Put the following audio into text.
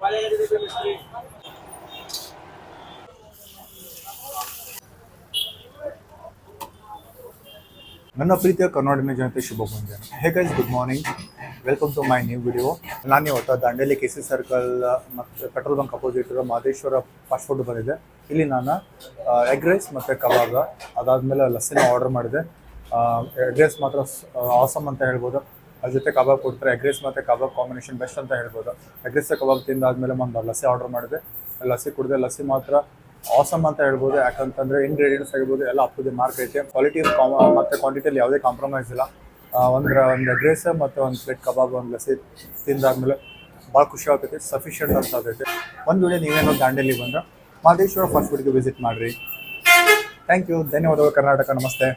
ನನ್ನ ಪ್ರೀತಿಯ ಕರ್ನಾಟಕ ಜನತೆ ಶುಭ ಮುಂಜಾನೆ. Hey guys, good morning, welcome to my new video. ನಾನು ಇವತ್ತು ದಾಂಡೇಲಿ KC ಸರ್ಕಲ್ ಮತ್ತು ಪೆಟ್ರೋಲ್ ಬಂಕ್ ಅಪೋಸಿಟ್ ಇರೋ ಮಹದೇಶ್ವರ ಫಾಸ್ಟ್ ಫುಡ್ ಬಂದಿದೆ. ಇಲ್ಲಿ ನಾನು ಎಗ್ ರೈಸ್ ಮತ್ತು ಕಬಾಬ್, ಅದಾದಮೇಲೆ ಲಸ್ಸಿನ ಆರ್ಡರ್ ಮಾಡಿದೆ. ಎಗ್ ರೈಸ್ ಮಾತ್ರ ಆಸಮ್ ಅಂತ ಹೇಳ್ಬೋದು. ಅದ್ರ ಜೊತೆ ಕಬಾಬ್ ಕೊಡ್ತಾರೆ. ಎಗ್ ರೈಸ್ ಮತ್ತು ಕಬಾಬ್ ಕಾಂಬಿನೇಷನ್ ಬೆಸ್ಟ್ ಅಂತ ಹೇಳ್ಬೋದು. ಎಗ್ ರೈಸ್ ಕಬಾಬ್ ತಿಂದಾದ್ಮೇಲೆ ಒಂದು ಲಸ್ಸಿ ಆರ್ಡರ್ ಮಾಡಿದೆ. ಲಸ್ಸಿ ಕುಡಿದೆ. ಲಸ್ಸಿ ಮಾತ್ರ ಆಸಮ್ ಅಂತ ಹೇಳ್ಬೋದು. ಯಾಕಂತಂದರೆ ಇಂಗ್ರೀಡಿಯೆಂಟ್ಸ್ ಆಗಿರ್ಬೋದು ಎಲ್ಲ ಅಪ್ ಟು ದಿ ಮಾರ್ಕ್ ಐತೆ. ಕ್ವಾಲಿಟಿ ಮತ್ತು ಕ್ವಾಂಟಿಟಿಯಲ್ಲಿ ಯಾವುದೇ ಕಾಂಪ್ರಮೈಸ್ ಇಲ್ಲ. ಒಂದು ಎಗ್ ರೈಸ್ ಮತ್ತು ಒಂದು ಪ್ಲೇಟ್ ಕಬಾಬ್, ಒಂದು ಲಸ್ಸಿ ತಿಂದಾದ್ಮೇಲೆ ಭಾಳ ಖುಷಿ ಆಗ್ತೈತಿ. ಸಫಿಷಿಯೆಂಟ್ ಅಂತ ಆಗೈತೆ. ಒಂದು ವೇಳೆ ನೀವೇನೋ ದಾಂಡೇಲಿ ಬಂದರೆ ಮಹದೇಶ್ವರ ಫಾಸ್ಟ್ ಫುಡ್ಗೆ ವಿಸಿಟ್ ಮಾಡಿರಿ. Thank you. ಧನ್ಯವಾದಗಳು ಕರ್ನಾಟಕ. ನಮಸ್ತೆ.